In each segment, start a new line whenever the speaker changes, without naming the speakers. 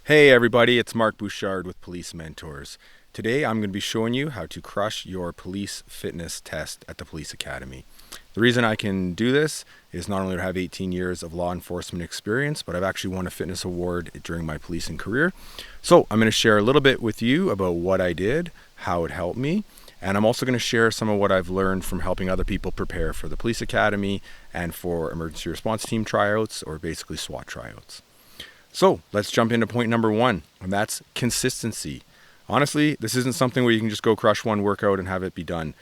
Hey everybody, it's Mark Bouchard with Police Mentors. Today I'm going to be showing you how to crush your police fitness test at the police academy. The reason I can do this is not only do I have 18 years of law enforcement experience, but I've actually won a fitness award during my policing career. So I'm going to share a little bit with you about what I did, how it helped me, and I'm also going to share some of what I've learned from helping other people prepare for the police academy and for emergency response team tryouts, or basically SWAT tryouts. So let's jump into point number one, and that's consistency. Honestly, this isn't something where you can just go crush one workout and have it be done.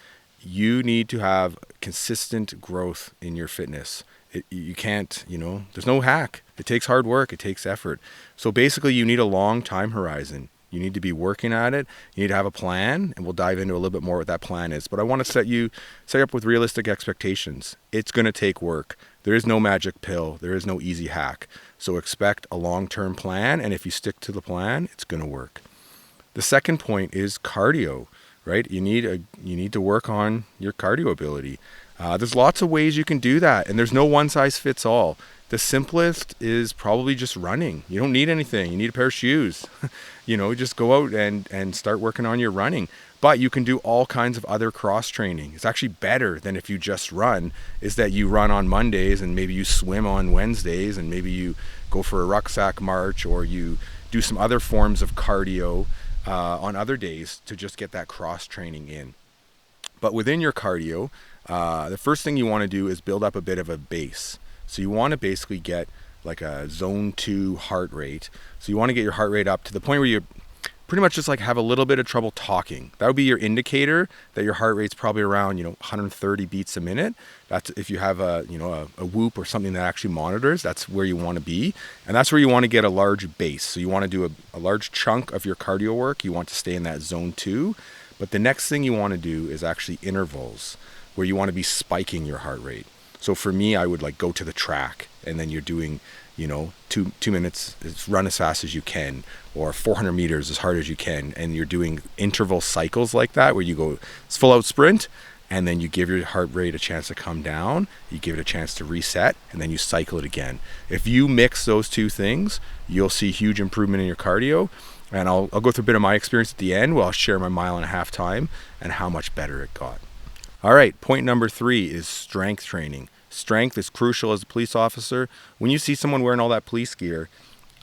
You need to have consistent growth in your fitness. You can't, there's no hack. It takes hard work. It takes effort. So basically, you need a long time horizon. You need to be working at it. You need to have a plan, and we'll dive into a little bit more what that plan is. But I want to set you up with realistic expectations. It's going to take work. There is no magic pill. There is no easy hack. So expect a long-term plan, and if you stick to the plan, it's going to work. The second point is cardio, right? You need to work on your cardio ability. There's lots of ways you can do that, and there's no one size fits all. The simplest is probably just running. You don't need anything. You need a pair of shoes. Just go out and start working on your running. But you can do all kinds of other cross training. It's actually better than if you just run, is that you run on Mondays and maybe you swim on Wednesdays and maybe you go for a rucksack march, or you do some other forms of cardio on other days to just get that cross training in. But within your cardio, the first thing you want to do is build up a bit of a base. So you want to basically get like a zone 2 heart rate. So you want to get your heart rate up to the point where you pretty much just like have a little bit of trouble talking. That would be your indicator that your heart rate's probably around 130 beats a minute. That's if you have a Whoop or something that actually monitors. That's where you want to be, and that's where you want to get a large base. So you want to do a large chunk of your cardio work. You want to stay in that zone 2. But the next thing you want to do is actually intervals, where you want to be spiking your heart rate. So for me, I would like go to the track, and then you're doing, 2 minutes, run as fast as you can, or 400 meters as hard as you can. And you're doing interval cycles like that, where you go full out sprint, and then you give your heart rate a chance to come down, you give it a chance to reset, and then you cycle it again. If you mix those two things, you'll see huge improvement in your cardio. And I'll go through a bit of my experience at the end, where I'll share my 1.5 mile time and how much better it got. All right, point number 3 is strength training. Strength is crucial as a police officer. When you see someone wearing all that police gear,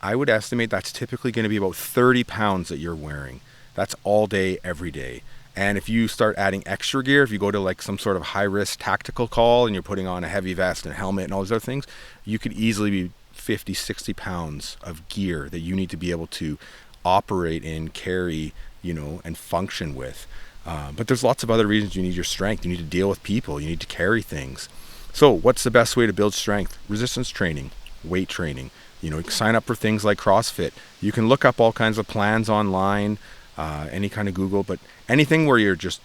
I would estimate that's typically going to be about 30 pounds that you're wearing. That's all day, every day. And if you start adding extra gear, if you go to like some sort of high-risk tactical call and you're putting on a heavy vest and a helmet and all those other things, you could easily be 50, 60 pounds of gear that you need to be able to operate in, carry, and function with. But there's lots of other reasons you need your strength. You need to deal with people. You need to carry things. So what's the best way to build strength? Resistance training, weight training. You can sign up for things like CrossFit. You can look up all kinds of plans online, any kind of Google, but anything where you're just,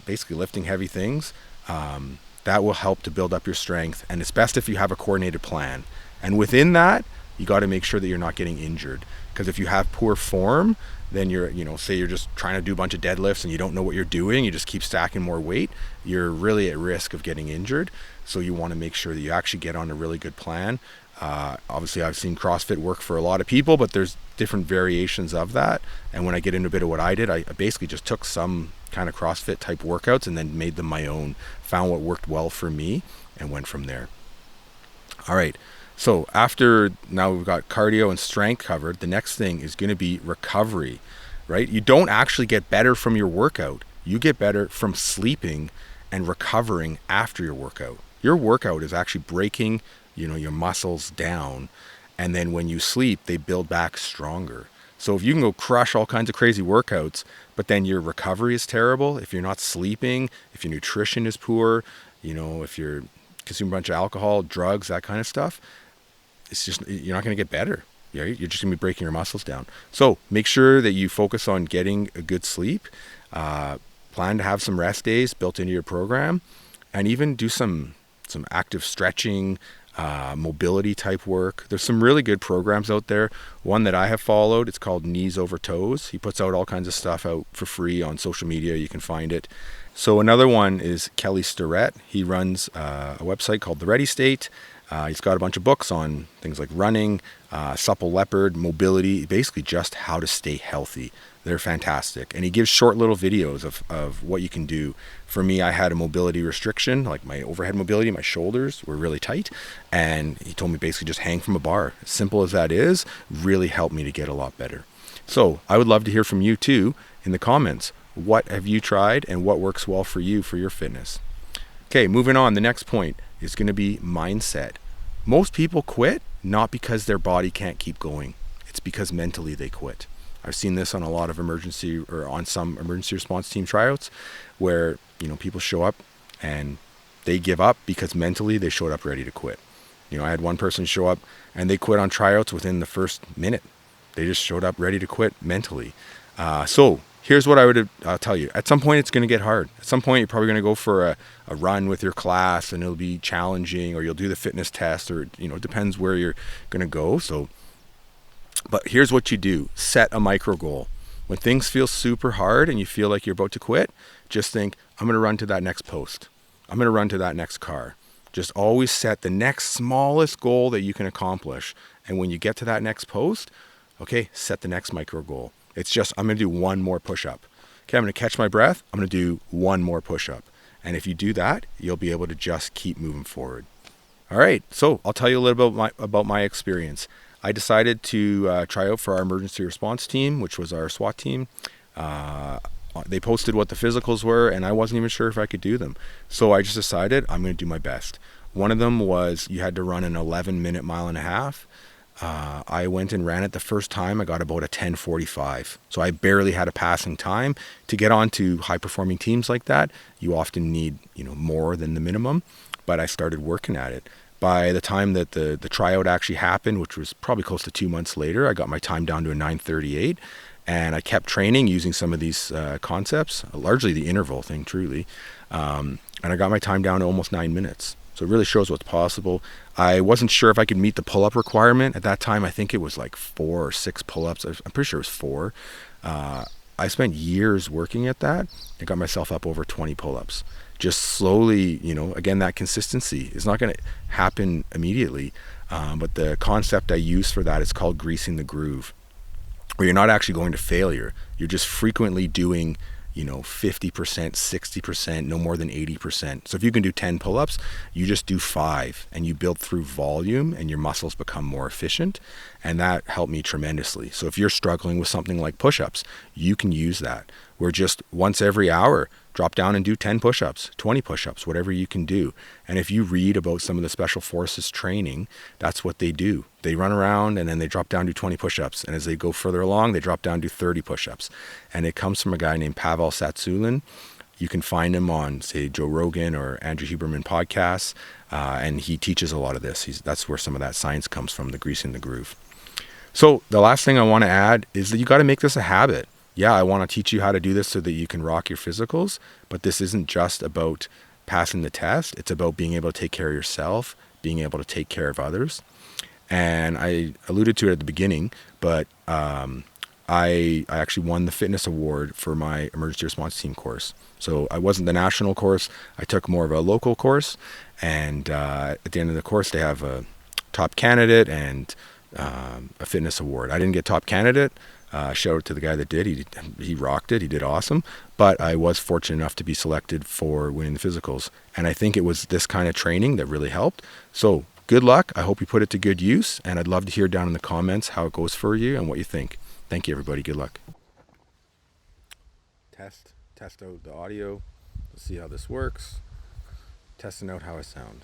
basically lifting heavy things, that will help to build up your strength. And it's best if you have a coordinated plan. And within that, you got to make sure that you're not getting injured. Because if you have poor form, then you're, say you're just trying to do a bunch of deadlifts and you don't know what you're doing, you just keep stacking more weight, you're really at risk of getting injured. So you want to make sure that you actually get on a really good plan. Obviously, I've seen CrossFit work for a lot of people, but there's different variations of that. And when I get into a bit of what I did, I basically just took some kind of CrossFit type workouts and then made them my own, found what worked well for me, and went from there. All right. So now we've got cardio and strength covered, the next thing is going to be recovery, right? You don't actually get better from your workout. You get better from sleeping and recovering after your workout. Your workout is actually breaking, your muscles down. And then when you sleep, they build back stronger. So if you can go crush all kinds of crazy workouts, but then your recovery is terrible, if you're not sleeping, if your nutrition is poor, if you're consuming a bunch of alcohol, drugs, that kind of stuff, it's just, you're not going to get better. You're just going to be breaking your muscles down. So make sure that you focus on getting a good sleep. Plan to have some rest days built into your program, and even do some active stretching, mobility type work. There's some really good programs out there. One that I have followed, it's called Knees Over Toes. He puts out all kinds of stuff out for free on social media. You can find it. So another one is Kelly Starrett. He runs a website called The Ready State. He's got a bunch of books on things like running, supple leopard, mobility, basically just how to stay healthy. They're fantastic. And he gives short little videos of what you can do. For me, I had a mobility restriction, like my overhead mobility, my shoulders were really tight. And he told me basically just hang from a bar. As simple as that is, really helped me to get a lot better. So I would love to hear from you too in the comments. What have you tried and what works well for you for your fitness? Okay, moving on. The next point is going to be mindset. Most people quit not because their body can't keep going. It's because mentally they quit. I've seen this on a lot of on some emergency response team tryouts where, people show up and they give up because mentally they showed up ready to quit. I had one person show up and they quit on tryouts within the first minute. They just showed up ready to quit mentally. So here's what I would tell you. At some point, it's going to get hard. At some point, you're probably going to go for a run with your class and it'll be challenging, or you'll do the fitness test, or, it depends where you're going to go. But here's what you do. Set a micro goal. When things feel super hard and you feel like you're about to quit, just think, I'm going to run to that next post. I'm going to run to that next car. Just always set the next smallest goal that you can accomplish. And when you get to that next post, okay, set the next micro goal. It's just, I'm going to do one more push-up. Okay, I'm going to catch my breath. I'm going to do one more push-up. And if you do that, you'll be able to just keep moving forward. All right, so I'll tell you a little bit about my experience. I decided to try out for our emergency response team, which was our SWAT team. They posted what the physicals were, and I wasn't even sure if I could do them. So I just decided I'm going to do my best. One of them was you had to run an 11-minute mile and a half. I went and ran it the first time. I got about a 10:45. So I barely had a passing time. To get onto high-performing teams like that, you often need, more than the minimum. But I started working at it. By the time that the tryout actually happened, which was probably close to 2 months later, I got my time down to a 9:38. And I kept training using some of these concepts, largely the interval thing, truly. And I got my time down to almost 9 minutes. So it really shows what's possible. I wasn't sure if I could meet the pull-up requirement. At that time, I think it was like 4 or 6 pull-ups. I'm pretty sure it was 4. I spent years working at that. I got myself up over 20 pull-ups. Just slowly, again, that consistency is not going to happen immediately. But the concept I use for that is called greasing the groove, where you're not actually going to failure. You're just frequently doing 50%, 60%, no more than 80%. So if you can do 10 pull-ups, you just do 5 and you build through volume and your muscles become more efficient. And that helped me tremendously. So if you're struggling with something like push-ups, you can use that. We're just once every hour, drop down and do 10 push-ups, 20 push-ups, whatever you can do. And if you read about some of the special forces training, that's what they do. They run around and then they drop down to 20 push-ups. And as they go further along, they drop down to 30 push-ups. And it comes from a guy named Pavel Tsatsouline. You can find him on, say, Joe Rogan or Andrew Huberman podcasts. And he teaches a lot of this. That's where some of that science comes from, the greasing the groove. So the last thing I want to add is that you got to make this a habit. Yeah, I want to teach you how to do this so that you can rock your physicals, but this isn't just about passing the test. It's about being able to take care of yourself, being able to take care of others. And I alluded to it at the beginning, but I actually won the fitness award for my emergency response team course. So I wasn't the national course. I took more of a local course. And at the end of the course, they have a top candidate and a fitness award. I didn't get top candidate. Shout out to the guy that did. He rocked it. He did awesome. But I was fortunate enough to be selected for winning the physicals. And I think it was this kind of training that really helped. So good luck. I hope you put it to good use. And I'd love to hear down in the comments how it goes for you and what you think. Thank you, everybody. Good luck. Test out the audio. Let's see how this works. Testing out how I sound.